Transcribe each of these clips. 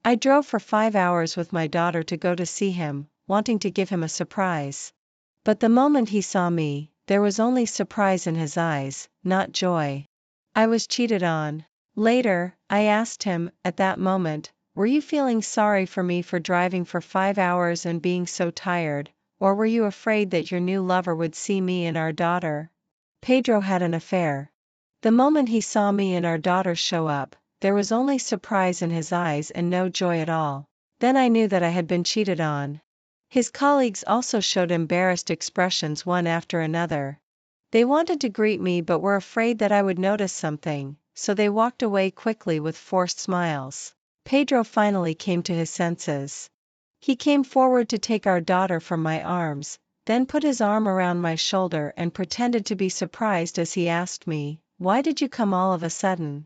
I drove for 5 hours with my daughter to go to see him, wanting to give him a surprise. But the moment he saw me, there was only surprise in his eyes, not joy. I was cheated on. Later, I asked him, at that moment, were you feeling sorry for me for driving for 5 hours and being so tired, or were you afraid that your new lover would see me and our daughter? Pedro had an affair. The moment he saw me and our daughter show up, there was only surprise in his eyes and no joy at all. Then I knew that I had been cheated on. His colleagues also showed embarrassed expressions one after another. They wanted to greet me but were afraid that I would notice something, so they walked away quickly with forced smiles. Pedro finally came to his senses. He came forward to take our daughter from my arms, then put his arm around my shoulder and pretended to be surprised as he asked me, "Why did you come all of a sudden?"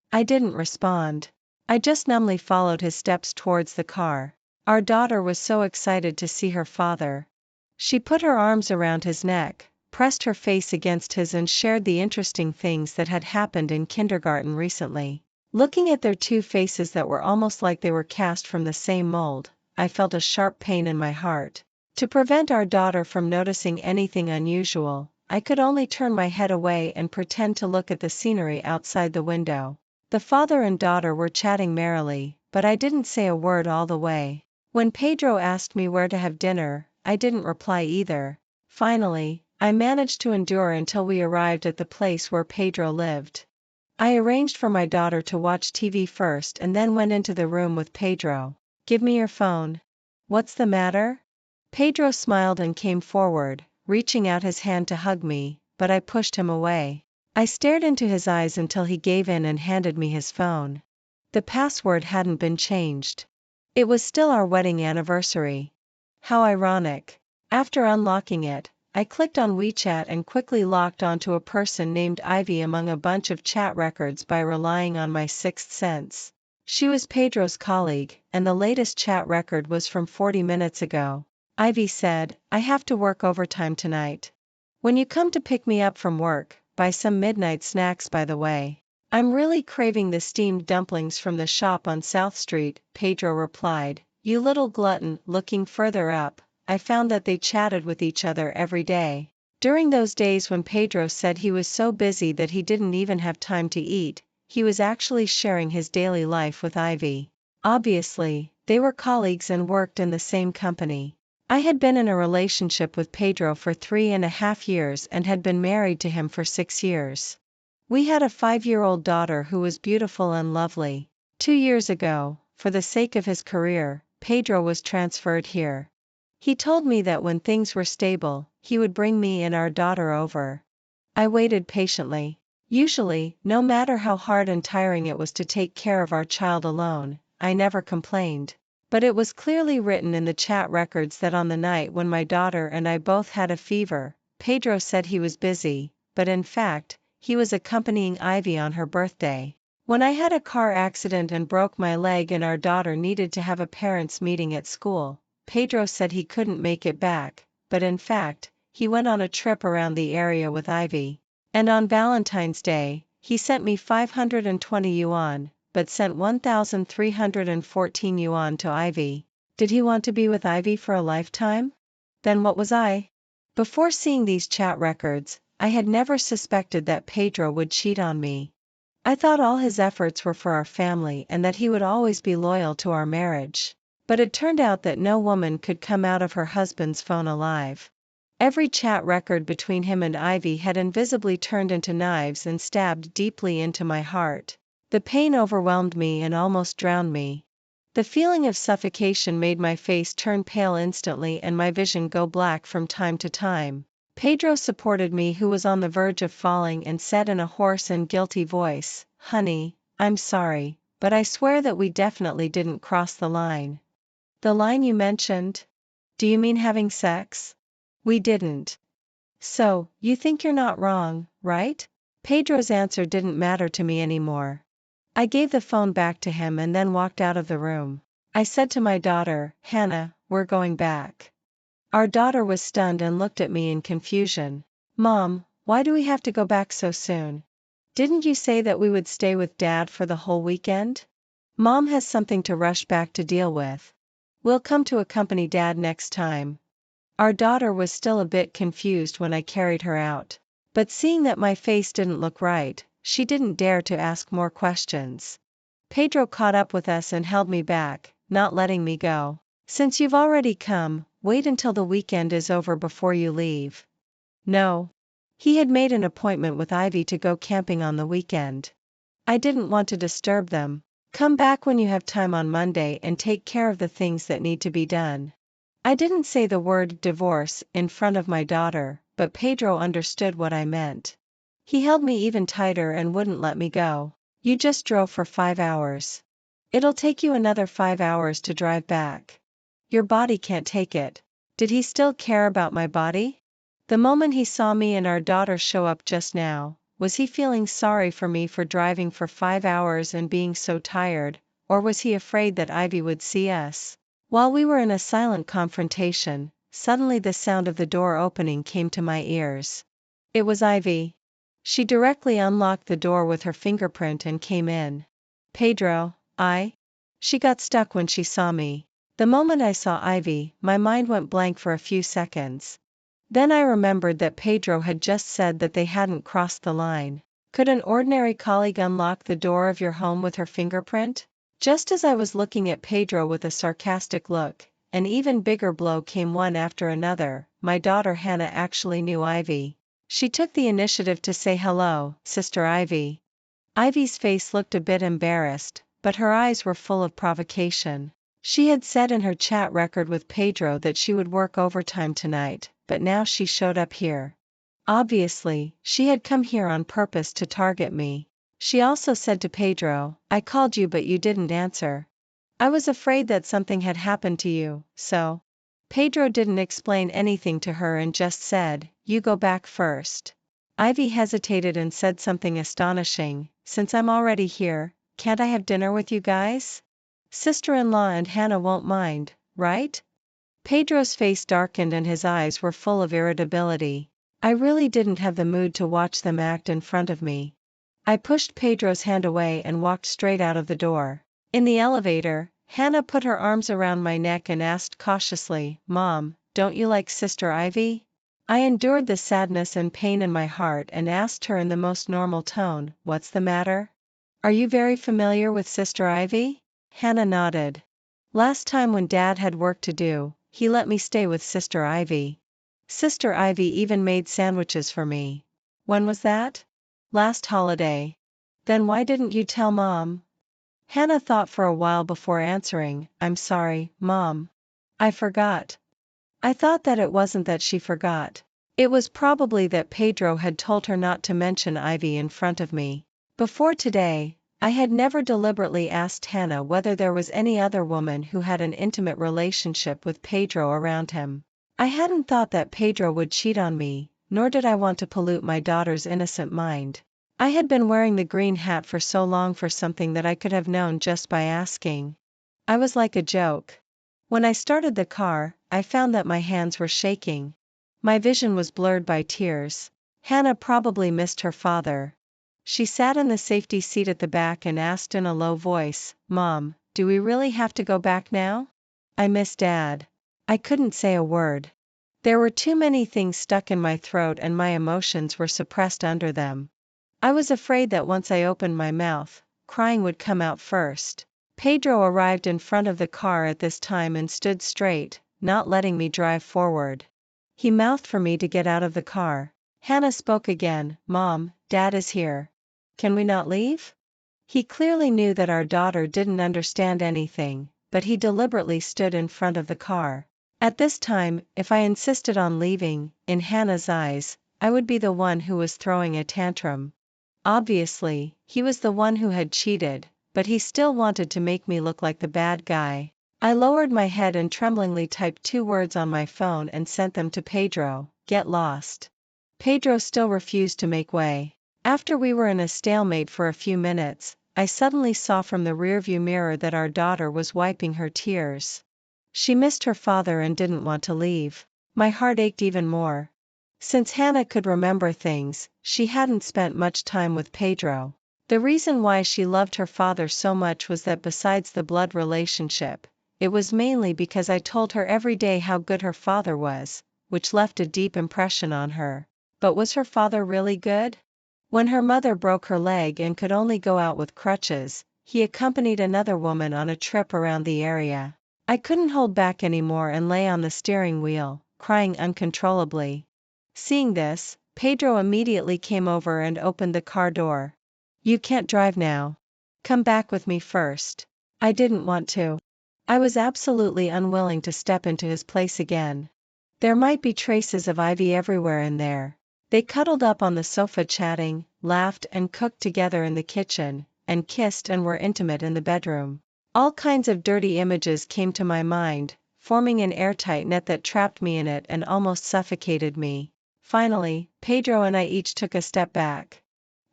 I didn't respond. I just numbly followed his steps towards the car. Our daughter was so excited to see her father. She put her arms around his neck, pressed her face against his and shared the interesting things that had happened in kindergarten recently. Looking at their two faces that were almost like they were cast from the same mold, I felt a sharp pain in my heart. To prevent our daughter from noticing anything unusual, I could only turn my head away and pretend to look at the scenery outside the window. The father and daughter were chatting merrily, but I didn't say a word all the way. When Pedro asked me where to have dinner, I didn't reply either. Finally, I managed to endure until we arrived at the place where Pedro lived. I arranged for my daughter to watch TV first and then went into the room with Pedro. "Give me your phone." "What's the matter?" Pedro smiled and came forward, reaching out his hand to hug me, but I pushed him away. I stared into his eyes until he gave in and handed me his phone. The password hadn't been changed. It was still our wedding anniversary. How ironic. After unlocking it, I clicked on WeChat and quickly locked onto a person named Ivy among a bunch of chat records by relying on my sixth sense. She was Pedro's colleague, and the latest chat record was from 40 minutes ago. Ivy said, "I have to work overtime tonight. When you come to pick me up from work, buy some midnight snacks by the way. I'm really craving the steamed dumplings from the shop on South Street," Pedro replied. You little glutton. Looking further up, I found that they chatted with each other every day. During those days when Pedro said he was so busy that he didn't even have time to eat, he was actually sharing his daily life with Ivy. Obviously, they were colleagues and worked in the same company. I had been in a relationship with Pedro for 3.5 years and had been married to him for 6 years. We had a 5-year-old daughter who was beautiful and lovely. 2 years ago, for the sake of his career, Pedro was transferred here. He told me that when things were stable, he would bring me and our daughter over. I waited patiently. Usually, no matter how hard and tiring it was to take care of our child alone, I never complained. But it was clearly written in the chat records that on the night when my daughter and I both had a fever, Pedro said he was busy, but in fact, he was accompanying Ivy on her birthday. When I had a car accident and broke my leg and our daughter needed to have a parents' meeting at school, Pedro said he couldn't make it back, but in fact, he went on a trip around the area with Ivy. And on Valentine's Day, he sent me 520 yuan, but sent 1,314 yuan to Ivy. Did he want to be with Ivy for a lifetime? Then what was I? Before seeing these chat records, I had never suspected that Pedro would cheat on me. I thought all his efforts were for our family and that he would always be loyal to our marriage. But it turned out that no woman could come out of her husband's phone alive. Every chat record between him and Ivy had invisibly turned into knives and stabbed deeply into my heart. The pain overwhelmed me and almost drowned me. The feeling of suffocation made my face turn pale instantly and my vision go black from time to time. Pedro supported me, who was on the verge of falling, and said in a hoarse and guilty voice, "Honey, I'm sorry, but I swear that we definitely didn't cross the line." "The line you mentioned? Do you mean having sex?" "We didn't." "So, you think you're not wrong, right?" Pedro's answer didn't matter to me anymore. I gave the phone back to him and then walked out of the room. I said to my daughter, "Hannah, we're going back." Our daughter was stunned and looked at me in confusion. "Mom, why do we have to go back so soon? Didn't you say that we would stay with Dad for the whole weekend?" Mom has something to rush back to deal with. We'll come to accompany Dad next time. Our daughter was still a bit confused when I carried her out. But seeing that my face didn't look right, she didn't dare to ask more questions. Pedro caught up with us and held me back, not letting me go. Since you've already come, wait until the weekend is over before you leave. No. He had made an appointment with Ivy to go camping on the weekend. I didn't want to disturb them. Come back when you have time on Monday and take care of the things that need to be done. I didn't say the word divorce in front of my daughter, but Pedro understood what I meant. He held me even tighter and wouldn't let me go. You just drove for 5 hours. It'll take you another 5 hours to drive back. Your body can't take it. Did he still care about my body? The moment he saw me and our daughter show up just now, was he feeling sorry for me for driving for 5 hours and being so tired, or was he afraid that Ivy would see us? While we were in a silent confrontation, suddenly the sound of the door opening came to my ears. It was Ivy. She directly unlocked the door with her fingerprint and came in. Pedro, She got stuck when she saw me. The moment I saw Ivy, my mind went blank for a few seconds. Then I remembered that Pedro had just said that they hadn't crossed the line. Could an ordinary colleague unlock the door of your home with her fingerprint? Just as I was looking at Pedro with a sarcastic look, an even bigger blow came one after another. My daughter Hannah actually knew Ivy. She took the initiative to say hello, Sister Ivy. Ivy's face looked a bit embarrassed, but her eyes were full of provocation. She had said in her chat record with Pedro that she would work overtime tonight, but now she showed up here. Obviously, she had come here on purpose to target me. She also said to Pedro, I called you but you didn't answer. I was afraid that something had happened to you, so. Pedro didn't explain anything to her and just said, you go back first. Ivy hesitated and said something astonishing, since I'm already here, can't I have dinner with you guys? Sister-in-law and Hannah won't mind, right? Pedro's face darkened and his eyes were full of irritability. I really didn't have the mood to watch them act in front of me. I pushed Pedro's hand away and walked straight out of the door. In the elevator, Hannah put her arms around my neck and asked cautiously, Mom, don't you like Sister Ivy? I endured the sadness and pain in my heart and asked her in the most normal tone, what's the matter? Are you very familiar with Sister Ivy? Hannah nodded. Last time when Dad had work to do, he let me stay with Sister Ivy. Sister Ivy even made sandwiches for me. When was that? Last holiday. Then why didn't you tell Mom? Hannah thought for a while before answering, I'm sorry, Mom. I forgot. I thought that it wasn't that she forgot. It was probably that Pedro had told her not to mention Ivy in front of me. Before today, I had never deliberately asked Hannah whether there was any other woman who had an intimate relationship with Pedro around him. I hadn't thought that Pedro would cheat on me, nor did I want to pollute my daughter's innocent mind. I had been wearing the green hat for so long for something that I could have known just by asking. I was like a joke. When I started the car, I found that my hands were shaking. My vision was blurred by tears. Hannah probably missed her father. She sat in the safety seat at the back and asked in a low voice, Mom, do we really have to go back now? I miss Dad. I couldn't say a word. There were too many things stuck in my throat and my emotions were suppressed under them. I was afraid that once I opened my mouth, crying would come out first. Pedro arrived in front of the car at this time and stood straight, not letting me drive forward. He mouthed for me to get out of the car. Hannah spoke again, Mom, Dad is here. Can we not leave? He clearly knew that our daughter didn't understand anything, but he deliberately stood in front of the car. At this time, if I insisted on leaving, in Hannah's eyes, I would be the one who was throwing a tantrum. Obviously, he was the one who had cheated, but he still wanted to make me look like the bad guy. I lowered my head and tremblingly typed 2 words on my phone and sent them to Pedro, get lost. Pedro still refused to make way. After we were in a stalemate for a few minutes, I suddenly saw from the rearview mirror that our daughter was wiping her tears. She missed her father and didn't want to leave. My heart ached even more. Since Hannah could remember things, she hadn't spent much time with Pedro. The reason why she loved her father so much was that besides the blood relationship, it was mainly because I told her every day how good her father was, which left a deep impression on her. But was her father really good? When her mother broke her leg and could only go out with crutches, he accompanied another woman on a trip around the area. I couldn't hold back anymore and lay on the steering wheel, crying uncontrollably. Seeing this, Pedro immediately came over and opened the car door. "You can't drive now. Come back with me first." I didn't want to. I was absolutely unwilling to step into his place again. There might be traces of Ivy everywhere in there. They cuddled up on the sofa chatting, laughed and cooked together in the kitchen, and kissed and were intimate in the bedroom. All kinds of dirty images came to my mind, forming an airtight net that trapped me in it and almost suffocated me. Finally, Pedro and I each took a step back.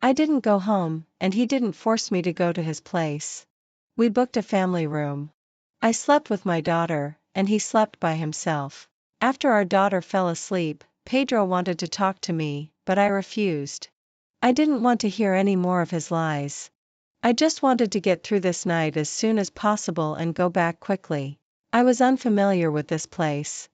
I didn't go home, and he didn't force me to go to his place. We booked a family room. I slept with my daughter, and he slept by himself. After our daughter fell asleep, Pedro wanted to talk to me, but I refused. I didn't want to hear any more of his lies. I just wanted to get through this night as soon as possible and go back quickly. I was unfamiliar with this place.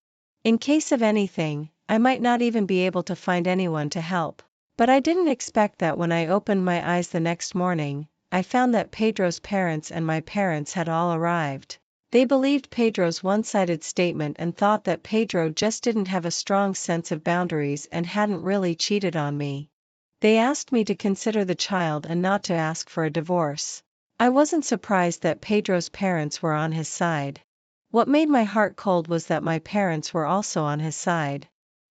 In case of anything, I might not even be able to find anyone to help. But I didn't expect that when I opened my eyes the next morning, I found that Pedro's parents and my parents had all arrived. They believed Pedro's one-sided statement and thought that Pedro just didn't have a strong sense of boundaries and hadn't really cheated on me. They asked me to consider the child and not to ask for a divorce. I wasn't surprised that Pedro's parents were on his side. What made my heart cold was that my parents were also on his side.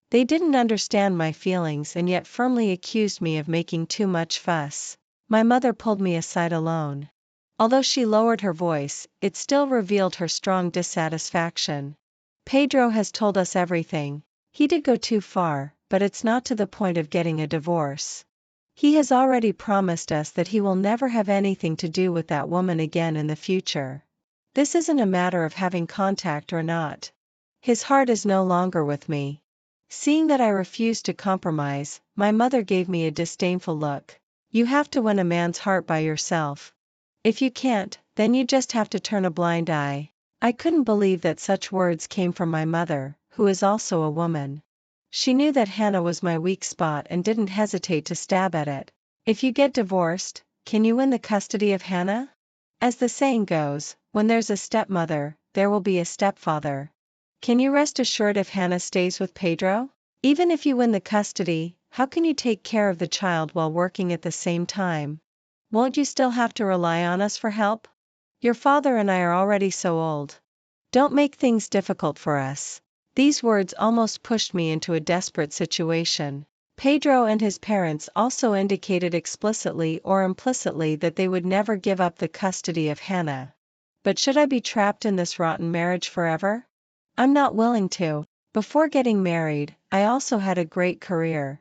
They didn't understand my feelings and yet firmly accused me of making too much fuss. My mother pulled me aside alone. Although she lowered her voice, it still revealed her strong dissatisfaction. "Pedro has told us everything. He did go too far, but it's not to the point of getting a divorce. He has already promised us that he will never have anything to do with that woman again in the future. This isn't a matter of having contact or not. His heart is no longer with me." Seeing that I refused to compromise, my mother gave me a disdainful look. "You have to win a man's heart by yourself. If you can't, then you just have to turn a blind eye." I couldn't believe that such words came from my mother, who is also a woman. She knew that Hannah was my weak spot and didn't hesitate to stab at it. "If you get divorced, can you win the custody of Hannah? As the saying goes, when there's a stepmother, there will be a stepfather. Can you rest assured if Hannah stays with Pedro? Even if you win the custody, how can you take care of the child while working at the same time? Won't you still have to rely on us for help? Your father and I are already so old. Don't make things difficult for us." These words almost pushed me into a desperate situation. Pedro and his parents also indicated explicitly or implicitly that they would never give up the custody of Hannah. But should I be trapped in this rotten marriage forever? I'm not willing to. Before getting married, I also had a great career.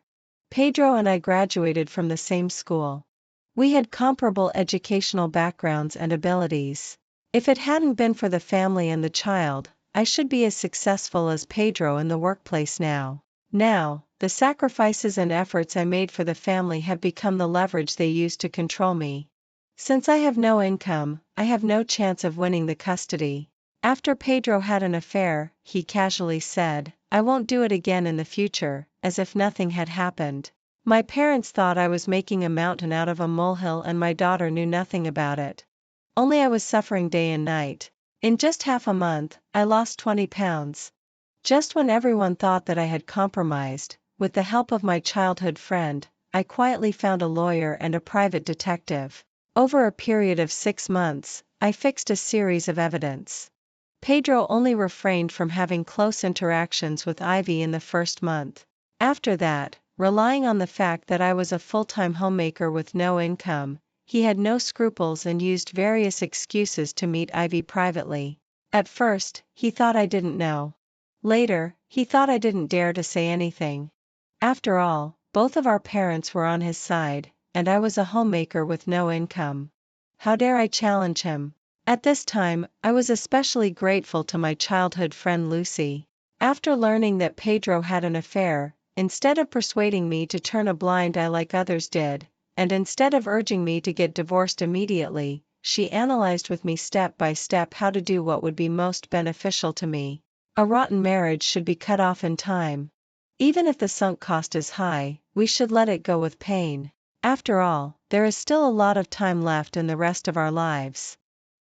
Pedro and I graduated from the same school. We had comparable educational backgrounds and abilities. If it hadn't been for the family and the child, I should be as successful as Pedro in the workplace now. Now, the sacrifices and efforts I made for the family have become the leverage they use to control me. Since I have no income, I have no chance of winning the custody. After Pedro had an affair, he casually said, "I won't do it again in the future," as if nothing had happened. My parents thought I was making a mountain out of a molehill and my daughter knew nothing about it. Only I was suffering day and night. In just half a month, I lost 20 pounds. Just when everyone thought that I had compromised, with the help of my childhood friend, I quietly found a lawyer and a private detective. Over a period of 6 months, I fixed a series of evidence. Pedro only refrained from having close interactions with Ivy in the first month. After that, relying on the fact that I was a full-time homemaker with no income, he had no scruples and used various excuses to meet Ivy privately. At first, he thought I didn't know. Later, he thought I didn't dare to say anything. After all, both of our parents were on his side, and I was a homemaker with no income. How dare I challenge him? At this time, I was especially grateful to my childhood friend Lucy. After learning that Pedro had an affair, instead of persuading me to turn a blind eye like others did, and instead of urging me to get divorced immediately, she analyzed with me step by step how to do what would be most beneficial to me. A rotten marriage should be cut off in time. Even if the sunk cost is high, we should let it go with pain. After all, there is still a lot of time left in the rest of our lives.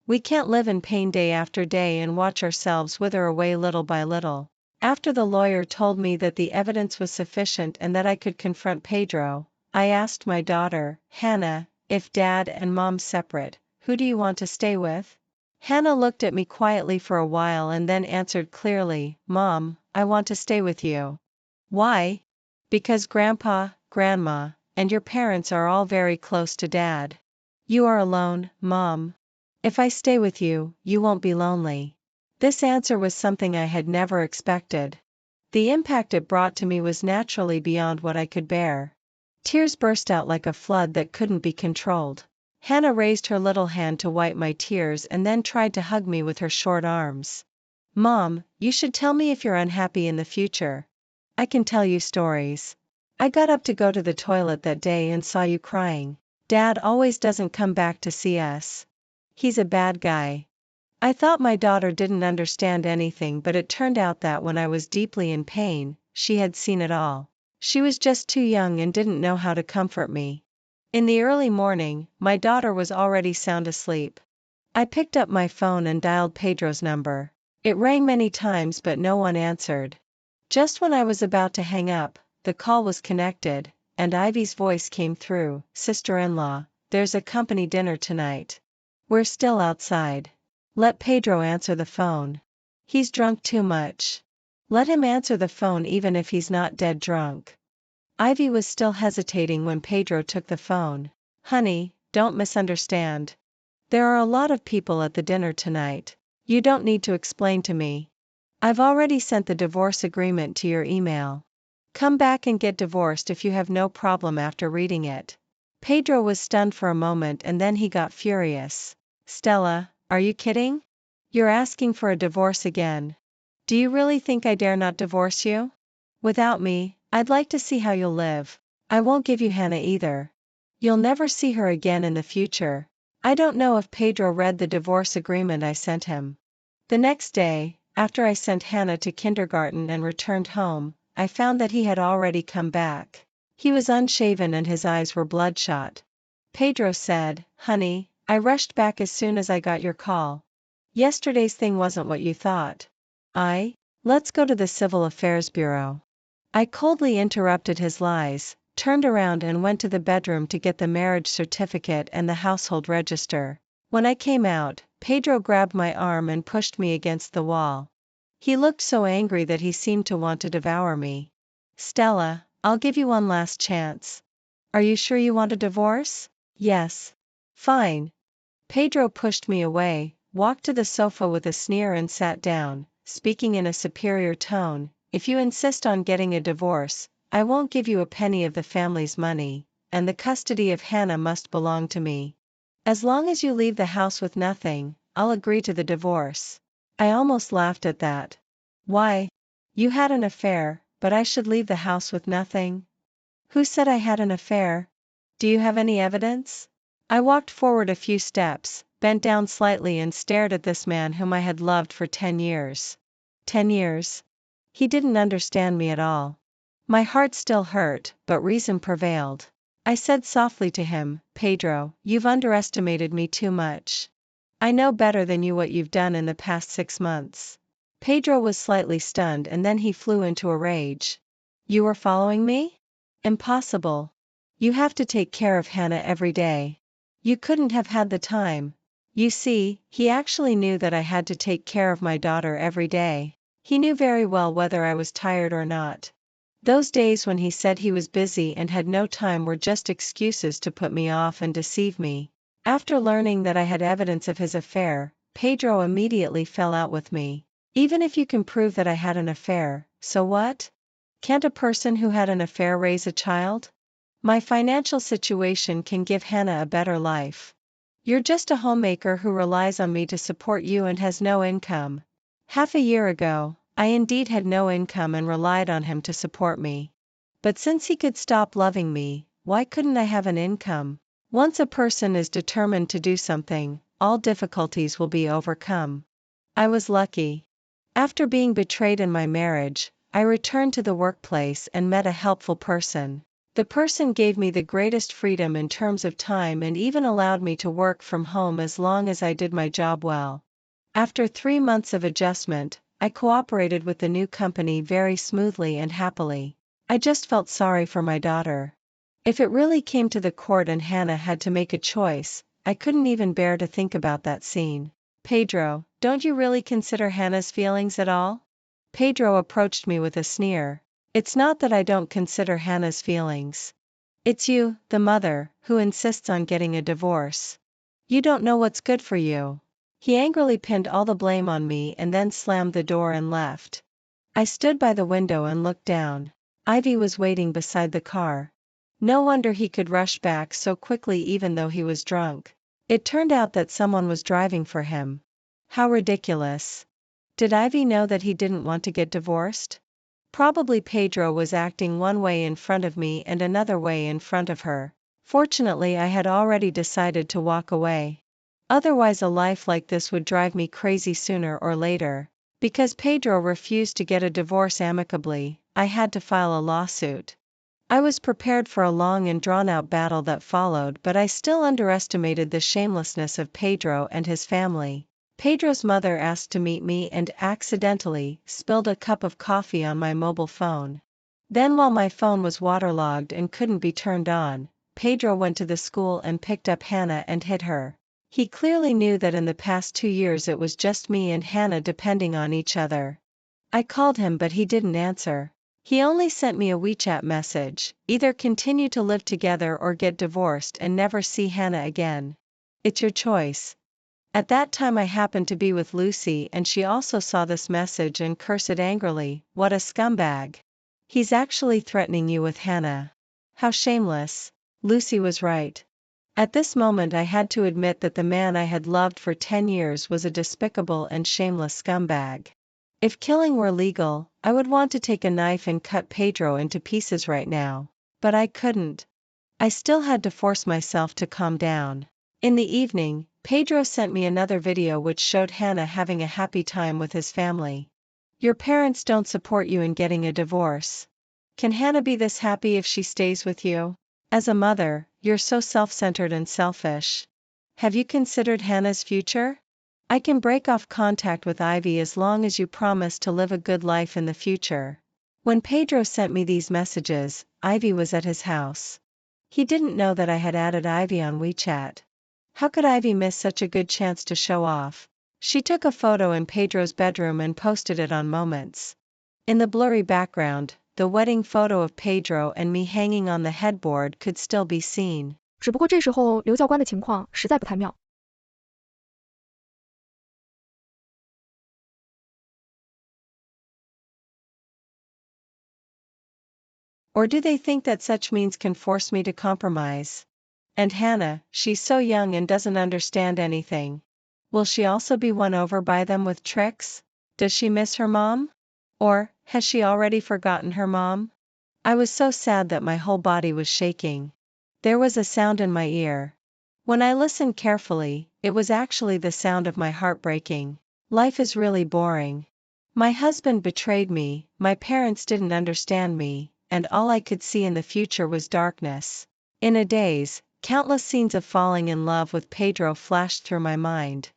We can't live in pain day after day and watch ourselves wither away little by little. After the lawyer told me that the evidence was sufficient and that I could confront Pedro, I asked my daughter, Hannah, if Dad and Mom separate, who do you want to stay with? Hannah looked at me quietly for a while and then answered clearly, Mom, I want to stay with you. Why? Because Grandpa, Grandma, and your parents are all very close to Dad. You are alone, Mom. If I stay with you, you won't be lonely. This answer was something I had never expected. The impact it brought to me was naturally beyond what I could bear. Tears burst out like a flood that couldn't be controlled. Hannah raised her little hand to wipe my tears and then tried to hug me with her short arms. Mom, you should tell me if you're unhappy in the future. I can tell you stories. I got up to go to the toilet that day and saw you crying. Dad always doesn't come back to see us. He's a bad guy. I thought my daughter didn't understand anything, but it turned out that when I was deeply in pain, she had seen it all. She was just too young and didn't know how to comfort me. In the early morning, my daughter was already sound asleep. I picked up my phone and dialed Pedro's number. It rang many times but no one answered. Just when I was about to hang up, the call was connected, and Ivy's voice came through, Sister-in-law, there's a company dinner tonight. We're still outside. Let Pedro answer the phone. He's drunk too much. Let him answer the phone even if he's not dead drunk. Ivy was still hesitating when Pedro took the phone. Honey, don't misunderstand. There are a lot of people at the dinner tonight. You don't need to explain to me. I've already sent the divorce agreement to your email. Come back and get divorced if you have no problem after reading it. Pedro was stunned for a moment and then he got furious. Stella, are you kidding? You're asking for a divorce again. Do you really think I dare not divorce you? Without me, I'd like to see how you'll live. I won't give you Hannah either. You'll never see her again in the future. I don't know if Pedro read the divorce agreement I sent him. The next day, after I sent Hannah to kindergarten and returned home, I found that he had already come back. He was unshaven and his eyes were bloodshot. Pedro said, Honey, I rushed back as soon as I got your call. Yesterday's thing wasn't what you thought. Let's go to the Civil Affairs Bureau. I coldly interrupted his lies, turned around and went to the bedroom to get the marriage certificate and the household register. When I came out, Pedro grabbed my arm and pushed me against the wall. He looked so angry that he seemed to want to devour me. Stella, I'll give you one last chance. Are you sure you want a divorce? Yes. Fine. Pedro pushed me away, walked to the sofa with a sneer and sat down, speaking in a superior tone. If you insist on getting a divorce, I won't give you a penny of the family's money, and the custody of Hannah must belong to me. As long as you leave the house with nothing, I'll agree to the divorce. I almost laughed at that. Why? You had an affair, but I should leave the house with nothing? Who said I had an affair? Do you have any evidence? I walked forward a few steps, bent down slightly and stared at this man whom I had loved for 10 years. 10 years? He didn't understand me at all. My heart still hurt, but reason prevailed. I said softly to him, Pedro, you've underestimated me too much. I know better than you what you've done in the past 6 months. Pedro was slightly stunned and then he flew into a rage. You were following me? Impossible. You have to take care of Hannah every day. You couldn't have had the time. You see, he actually knew that I had to take care of my daughter every day. He knew very well whether I was tired or not. Those days when he said he was busy and had no time were just excuses to put me off and deceive me. After learning that I had evidence of his affair, Pedro immediately fell out with me. Even if you can prove that I had an affair, so what? Can't a person who had an affair raise a child? My financial situation can give Hannah a better life. You're just a homemaker who relies on me to support you and has no income. Half a year ago, I indeed had no income and relied on him to support me. But since he could stop loving me, why couldn't I have an income? Once a person is determined to do something, all difficulties will be overcome. I was lucky. After being betrayed in my marriage, I returned to the workplace and met a helpful person. The person gave me the greatest freedom in terms of time and even allowed me to work from home as long as I did my job well. After 3 months of adjustment, I cooperated with the new company very smoothly and happily. I just felt sorry for my daughter. If it really came to the court and Hannah had to make a choice, I couldn't even bear to think about that scene. Pedro, don't you really consider Hannah's feelings at all? Pedro approached me with a sneer. It's not that I don't consider Hannah's feelings. It's you, the mother, who insists on getting a divorce. You don't know what's good for you. He angrily pinned all the blame on me and then slammed the door and left. I stood by the window and looked down. Ivy was waiting beside the car. No wonder he could rush back so quickly even though he was drunk. It turned out that someone was driving for him. How ridiculous. Did Ivy know that he didn't want to get divorced? Probably Pedro was acting one way in front of me and another way in front of her. Fortunately, I had already decided to walk away. Otherwise, a life like this would drive me crazy sooner or later. Because Pedro refused to get a divorce amicably, I had to file a lawsuit. I was prepared for a long and drawn-out battle that followed, but I still underestimated the shamelessness of Pedro and his family. Pedro's mother asked to meet me and accidentally spilled a cup of coffee on my mobile phone. Then, while my phone was waterlogged and couldn't be turned on, Pedro went to the school and picked up Hannah and hid her. He clearly knew that in the past 2 years it was just me and Hannah depending on each other. I called him but he didn't answer. He only sent me a WeChat message, either continue to live together or get divorced and never see Hannah again. It's your choice. At that time I happened to be with Lucy and she also saw this message and cursed angrily, "What a scumbag. He's actually threatening you with Hannah. How shameless." Lucy was right. At this moment I had to admit that the man I had loved for 10 years was a despicable and shameless scumbag. If killing were legal, I would want to take a knife and cut Pedro into pieces right now. But I couldn't. I still had to force myself to calm down. In the evening, Pedro sent me another video which showed Hannah having a happy time with his family. Your parents don't support you in getting a divorce. Can Hannah be this happy if she stays with you? As a mother, you're so self-centered and selfish. Have you considered Hannah's future? I can break off contact with Ivy as long as you promise to live a good life in the future. When Pedro sent me these messages, Ivy was at his house. He didn't know that I had added Ivy on WeChat. How could Ivy miss such a good chance to show off? She took a photo in Pedro's bedroom and posted it on Moments. In the blurry background, the wedding photo of Pedro and me hanging on the headboard could still be seen. 只不过这时候刘教官的情况实在不太妙。Or do they think that such means can force me to compromise? And Hannah, she's so young and doesn't understand anything. Will she also be won over by them with tricks? Does she miss her mom? Or, has she already forgotten her mom? I was so sad that my whole body was shaking. There was a sound in my ear. When I listened carefully, it was actually the sound of my heart breaking. Life is really boring. My husband betrayed me, my parents didn't understand me, and all I could see in the future was darkness. In a daze, countless scenes of falling in love with Pedro flashed through my mind.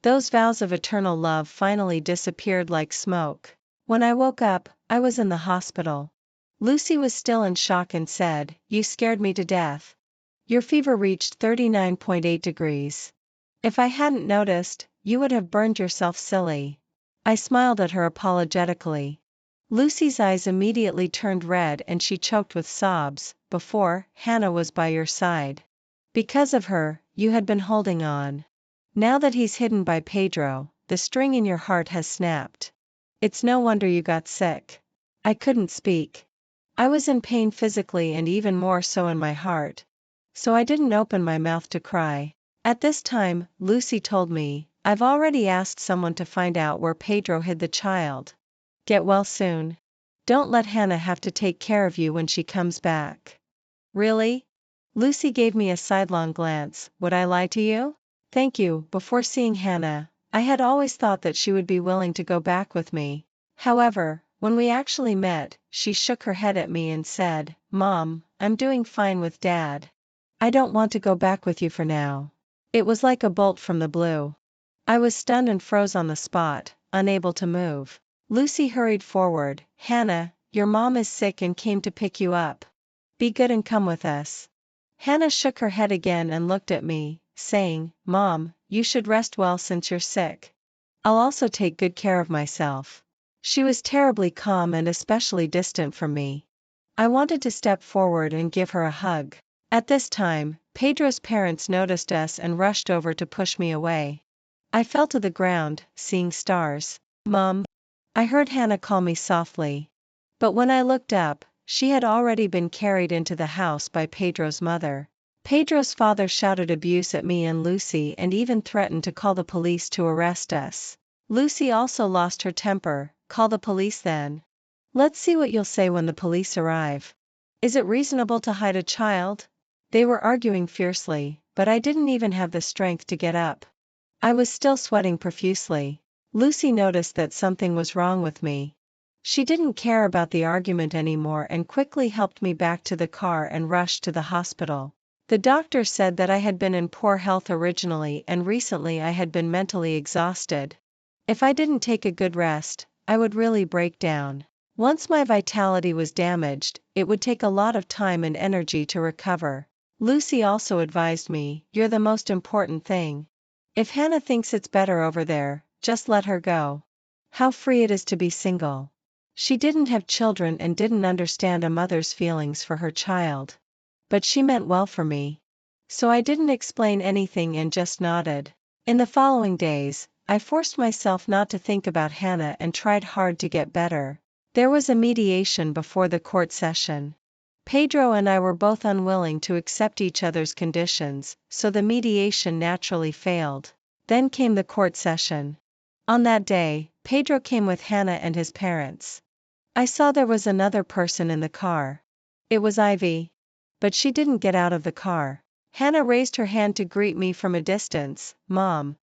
Those vows of eternal love finally disappeared like smoke. When I woke up, I was in the hospital. Lucy was still in shock and said, "You scared me to death. Your fever reached 39.8 degrees. If I hadn't noticed, you would have burned yourself silly." I smiled at her apologetically. Lucy's eyes immediately turned red and she choked with sobs. "Before, Hannah was by your side. Because of her, you had been holding on. Now that he's hidden by Pedro, the string in your heart has snapped. It's no wonder you got sick." I couldn't speak. I was in pain physically and even more so in my heart. So I didn't open my mouth to cry. At this time, Lucy told me, "I've already asked someone to find out where Pedro hid the child. Get well soon. Don't let Hannah have to take care of you when she comes back." Really? Lucy gave me a sidelong glance. Would I lie to you? Thank you. Before seeing Hannah, I had always thought that she would be willing to go back with me. However, when we actually met, she shook her head at me and said, "Mom, I'm doing fine with Dad. I don't want to go back with you for now." It was like a bolt from the blue. I was stunned and froze on the spot, unable to move. Lucy hurried forward. "Hannah, your mom is sick and came to pick you up. Be good and come with us." Hannah shook her head again and looked at me, saying, "Mom, you should rest well since you're sick. I'll also take good care of myself." She was terribly calm and especially distant from me. I wanted to step forward and give her a hug. At this time, Pedro's parents noticed us and rushed over to push me away. I fell to the ground, seeing stars. "Mom." I heard Hannah call me softly. But when I looked up, she had already been carried into the house by Pedro's mother. Pedro's father shouted abuse at me and Lucy and even threatened to call the police to arrest us. Lucy also lost her temper. "Call the police then. Let's see what you'll say when the police arrive. Is it reasonable to hide a child?" They were arguing fiercely, but I didn't even have the strength to get up. I was still sweating profusely. Lucy noticed that something was wrong with me. She didn't care about the argument anymore and quickly helped me back to the car and rushed to the hospital. The doctor said that I had been in poor health originally and recently I had been mentally exhausted. If I didn't take a good rest, I would really break down. Once my vitality was damaged, it would take a lot of time and energy to recover. Lucy also advised me, "You're the most important thing. If Hannah thinks it's better over there, just let her go. How free it is to be single." She didn't have children and didn't understand a mother's feelings for her child. But she meant well for me. So I didn't explain anything and just nodded. In the following days, I forced myself not to think about Hannah and tried hard to get better. There was a mediation before the court session. Pedro and I were both unwilling to accept each other's conditions, so the mediation naturally failed. Then came the court session. On that day, Pedro came with Hannah and his parents. I saw there was another person in the car. It was Ivy. But she didn't get out of the car. Hannah raised her hand to greet me from a distance. "Mom."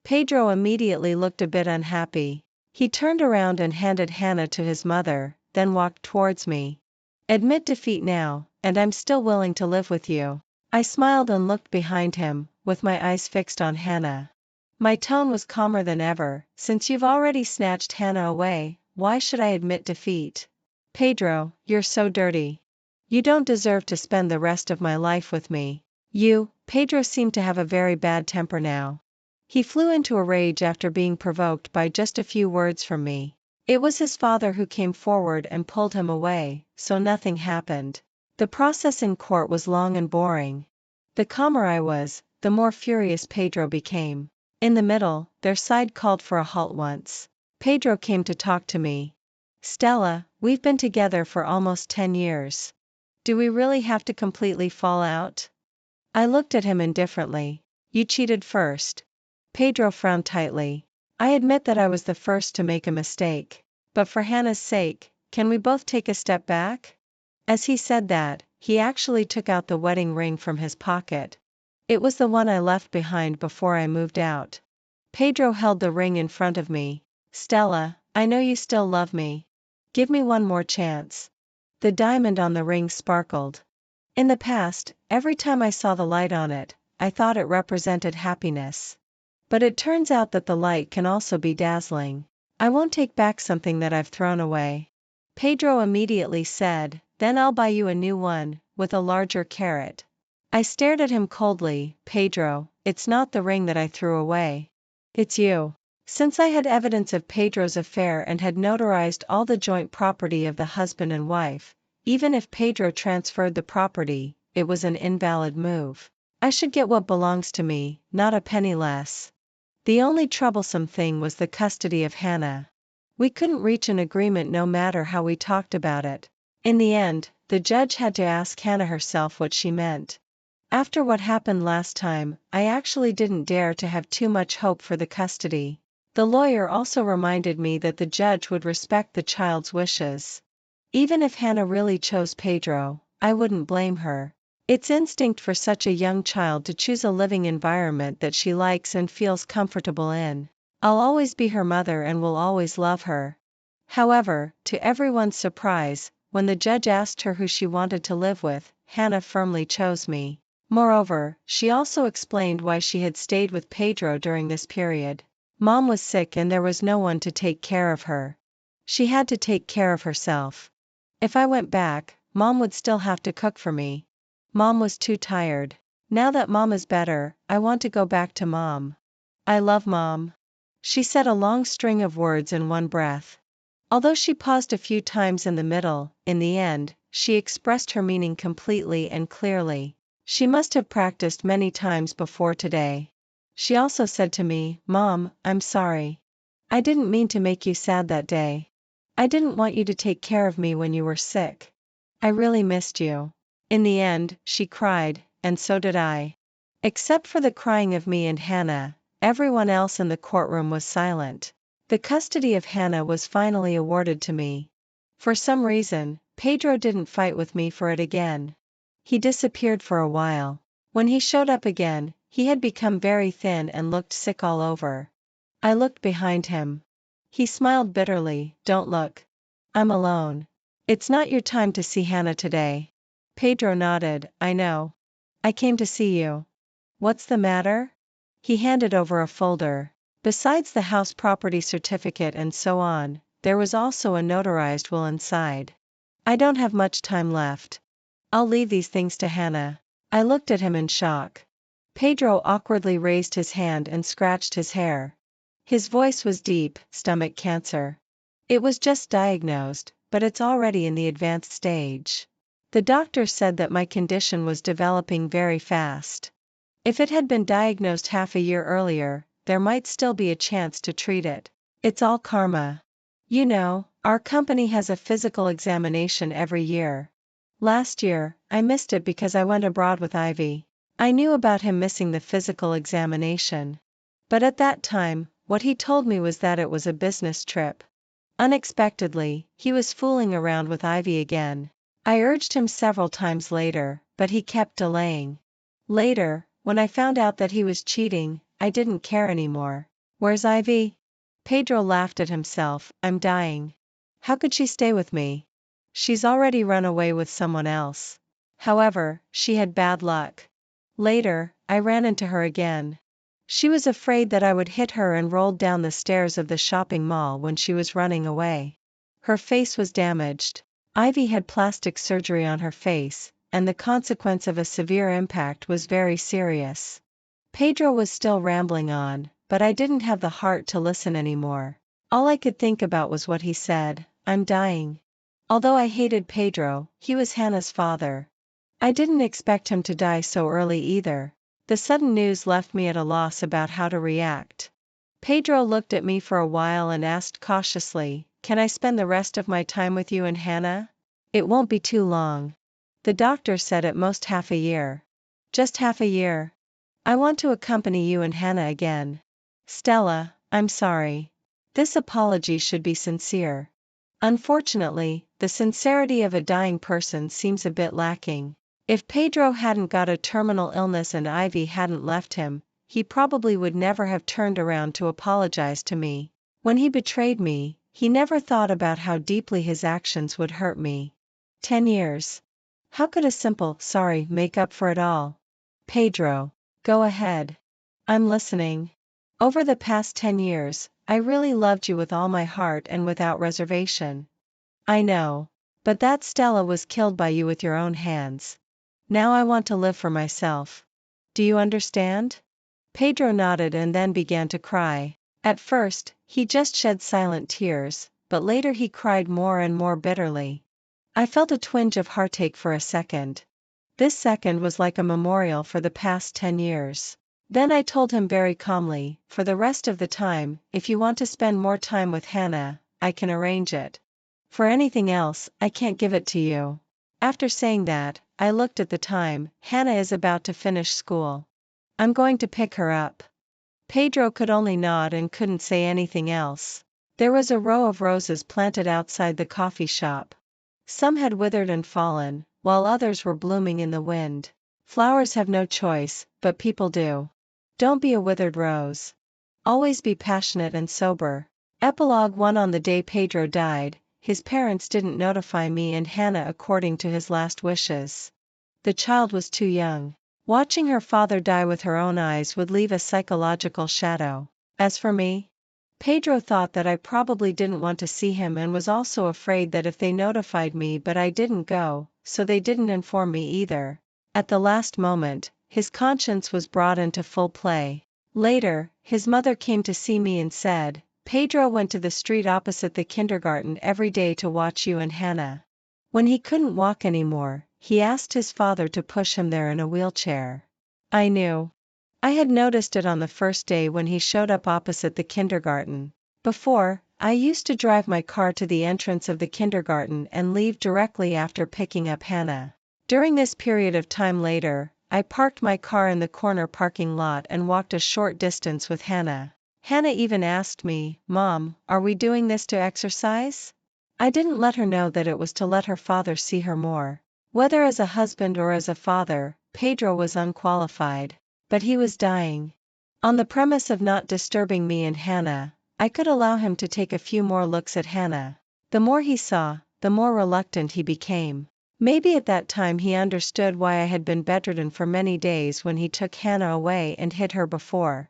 Pedro immediately looked a bit unhappy. He turned around and handed Hannah to his mother, then walked towards me. "Admit defeat now, and I'm still willing to live with you." I smiled and looked behind him, with my eyes fixed on Hannah. My tone was calmer than ever. "Since you've already snatched Hannah away, why should I admit defeat? Pedro, you're so dirty. You don't deserve to spend the rest of my life with me." Pedro seemed to have a very bad temper now. He flew into a rage after being provoked by just a few words from me. It was his father who came forward and pulled him away, so nothing happened. The process in court was long and boring. The calmer I was, the more furious Pedro became. In the middle, their side called for a halt once. Pedro came to talk to me. "Stella, we've been together for almost 10 years. Do we really have to completely fall out?" I looked at him indifferently. "You cheated first." Pedro frowned tightly. "I admit that I was the first to make a mistake. But for Hannah's sake, can we both take a step back?" As he said that, he actually took out the wedding ring from his pocket. It was the one I left behind before I moved out. Pedro held the ring in front of me. "Stella, I know you still love me. Give me one more chance." The diamond on the ring sparkled. In the past, every time I saw the light on it, I thought it represented happiness. But it turns out that the light can also be dazzling. "I won't take back something that I've thrown away." Pedro immediately said, "Then I'll buy you a new one, with a larger carat." I stared at him coldly. "Pedro, it's not the ring that I threw away. It's you." Since I had evidence of Pedro's affair and had notarized all the joint property of the husband and wife, even if Pedro transferred the property, it was an invalid move. I should get what belongs to me, not a penny less. The only troublesome thing was the custody of Hannah. We couldn't reach an agreement no matter how we talked about it. In the end, the judge had to ask Hannah herself what she meant. After what happened last time, I actually didn't dare to have too much hope for the custody. The lawyer also reminded me that the judge would respect the child's wishes. Even if Hannah really chose Pedro, I wouldn't blame her. It's instinct for such a young child to choose a living environment that she likes and feels comfortable in. I'll always be her mother and will always love her. However, to everyone's surprise, when the judge asked her who she wanted to live with, Hannah firmly chose me. Moreover, she also explained why she had stayed with Pedro during this period. Mom was sick and there was no one to take care of her. She had to take care of herself. If I went back, Mom would still have to cook for me. Mom was too tired. Now that Mom is better, I want to go back to Mom. I love Mom. She said a long string of words in one breath. Although she paused a few times in the middle, in the end, she expressed her meaning completely and clearly. She must have practiced many times before today. She also said to me, "Mom, I'm sorry. I didn't mean to make you sad that day. I didn't want you to take care of me when you were sick. I really missed you." In the end, she cried, and so did I. Except for the crying of me and Hannah, everyone else in the courtroom was silent. The custody of Hannah was finally awarded to me. For some reason, Pedro didn't fight with me for it again. He disappeared for a while. When he showed up again, he had become very thin and looked sick all over. I looked behind him. He smiled bitterly. "Don't look. I'm alone. It's not your time to see Hannah today." Pedro nodded. "I know. I came to see you." "What's the matter?" He handed over a folder. Besides the house property certificate and so on, there was also a notarized will inside. "I don't have much time left. I'll leave these things to Hannah." I looked at him in shock. Pedro awkwardly raised his hand and scratched his hair. His voice was deep. "Stomach cancer. It was just diagnosed, but it's already in the advanced stage. The doctor said that my condition was developing very fast. If it had been diagnosed half a year earlier, there might still be a chance to treat it. It's all karma. You know, our company has a physical examination every year. Last year, I missed it because I went abroad with Ivy. I knew about him missing the physical examination. But at that time, what he told me was that it was a business trip. Unexpectedly, he was fooling around with Ivy again. I urged him several times later, but he kept delaying. Later, when I found out that he was cheating, I didn't care anymore. "Where's Ivy?" Pedro laughed at himself. "I'm dying. How could she stay with me? She's already run away with someone else." However, she had bad luck. Later, I ran into her again. She was afraid that I would hit her and rolled down the stairs of the shopping mall when she was running away. Her face was damaged. Ivy had plastic surgery on her face, and the consequence of a severe impact was very serious. Pedro was still rambling on, but I didn't have the heart to listen anymore. All I could think about was what he said. "I'm dying." Although I hated Pedro, he was Hannah's father. I didn't expect him to die so early either. The sudden news left me at a loss about how to react. Pedro looked at me for a while and asked cautiously, "Can I spend the rest of my time with you and Hannah?" "It won't be too long. The doctor said at most half a year." "Just half a year? I want to accompany you and Hannah again." "Stella, I'm sorry. This apology should be sincere. Unfortunately, the sincerity of a dying person seems a bit lacking. If Pedro hadn't got a terminal illness and Ivy hadn't left him, he probably would never have turned around to apologize to me. When he betrayed me, he never thought about how deeply his actions would hurt me. 10 years. How could a simple sorry make up for it all?" "Pedro, go ahead. I'm listening." "Over the past 10 years, I really loved you with all my heart and without reservation. I know. But that Stella was killed by you with your own hands. Now I want to live for myself. Do you understand?" Pedro nodded and then began to cry. At first, he just shed silent tears, but later he cried more and more bitterly. I felt a twinge of heartache for a second. This second was like a memorial for the past 10 years. Then I told him very calmly, "For the rest of the time, if you want to spend more time with Hannah, I can arrange it. For anything else, I can't give it to you." After saying that, I looked at the time. "Hannah is about to finish school. I'm going to pick her up." Pedro could only nod and couldn't say anything else. There was a row of roses planted outside the coffee shop. Some had withered and fallen, while others were blooming in the wind. Flowers have no choice, but people do. Don't be a withered rose. Always be passionate and sober. Epilogue 1. On the day Pedro died, his parents didn't notify me and Hannah according to his last wishes. The child was too young. Watching her father die with her own eyes would leave a psychological shadow. As for me, Pedro thought that I probably didn't want to see him and was also afraid that if they notified me but I didn't go, so they didn't inform me either. At the last moment, his conscience was brought into full play. Later, his mother came to see me and said, "Pedro went to the street opposite the kindergarten every day to watch you and Hannah. When he couldn't walk anymore, he asked his father to push him there in a wheelchair." I knew. I had noticed it on the first day when he showed up opposite the kindergarten. Before, I used to drive my car to the entrance of the kindergarten and leave directly after picking up Hannah. During this period of time later, I parked my car in the corner parking lot and walked a short distance with Hannah. Hannah even asked me, "Mom, are we doing this to exercise?" I didn't let her know that it was to let her father see her more. Whether as a husband or as a father, Pedro was unqualified. But he was dying. On the premise of not disturbing me and Hannah, I could allow him to take a few more looks at Hannah. The more he saw, the more reluctant he became. Maybe at that time he understood why I had been bedridden for many days when he took Hannah away and hid her before.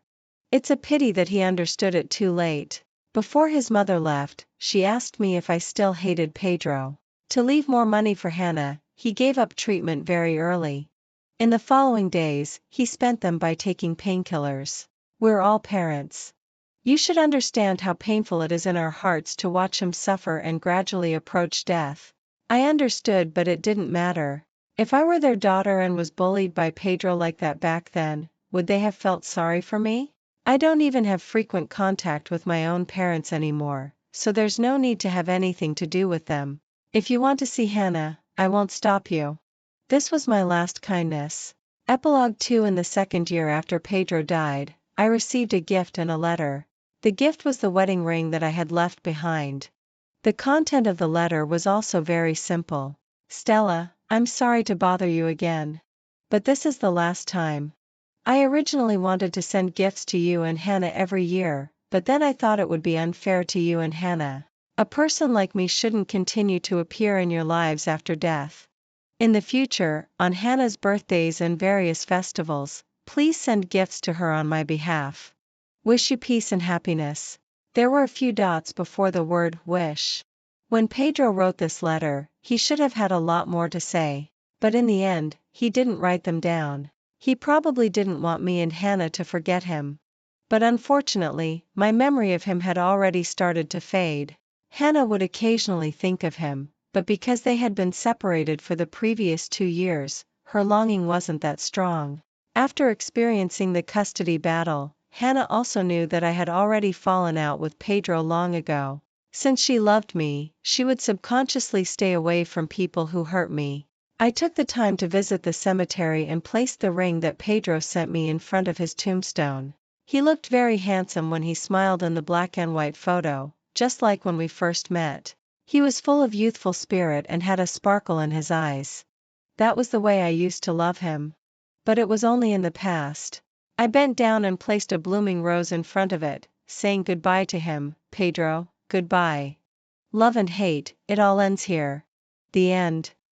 It's a pity that he understood it too late. Before his mother left, she asked me if I still hated Pedro. To leave more money for Hannah, he gave up treatment very early. In the following days, he spent them by taking painkillers. We're all parents. You should understand how painful it is in our hearts to watch him suffer and gradually approach death. I understood, but it didn't matter. If I were their daughter and was bullied by Pedro like that back then, would they have felt sorry for me? I don't even have frequent contact with my own parents anymore, so there's no need to have anything to do with them. If you want to see Hannah, I won't stop you. This was my last kindness. Epilogue 2. In the second year after Pedro died, I received a gift and a letter. The gift was the wedding ring that I had left behind. The content of the letter was also very simple. "Stella, I'm sorry to bother you again. But this is the last time. I originally wanted to send gifts to you and Hannah every year, but then I thought it would be unfair to you and Hannah. A person like me shouldn't continue to appear in your lives after death. In the future, on Hannah's birthdays and various festivals, please send gifts to her on my behalf. Wish you peace and happiness." There were a few dots before the word wish. When Pedro wrote this letter, he should have had a lot more to say. But in the end, he didn't write them down. He probably didn't want me and Hannah to forget him. But unfortunately, my memory of him had already started to fade. Hannah would occasionally think of him, but because they had been separated for the previous 2 years, her longing wasn't that strong. After experiencing the custody battle, Hannah also knew that I had already fallen out with Pedro long ago. Since she loved me, she would subconsciously stay away from people who hurt me. I took the time to visit the cemetery and placed the ring that Pedro sent me in front of his tombstone. He looked very handsome when he smiled in the black and white photo, just like when we first met. He was full of youthful spirit and had a sparkle in his eyes. That was the way I used to love him. But it was only in the past. I bent down and placed a blooming rose in front of it, saying goodbye to him. "Pedro, goodbye. Love and hate, it all ends here." The end.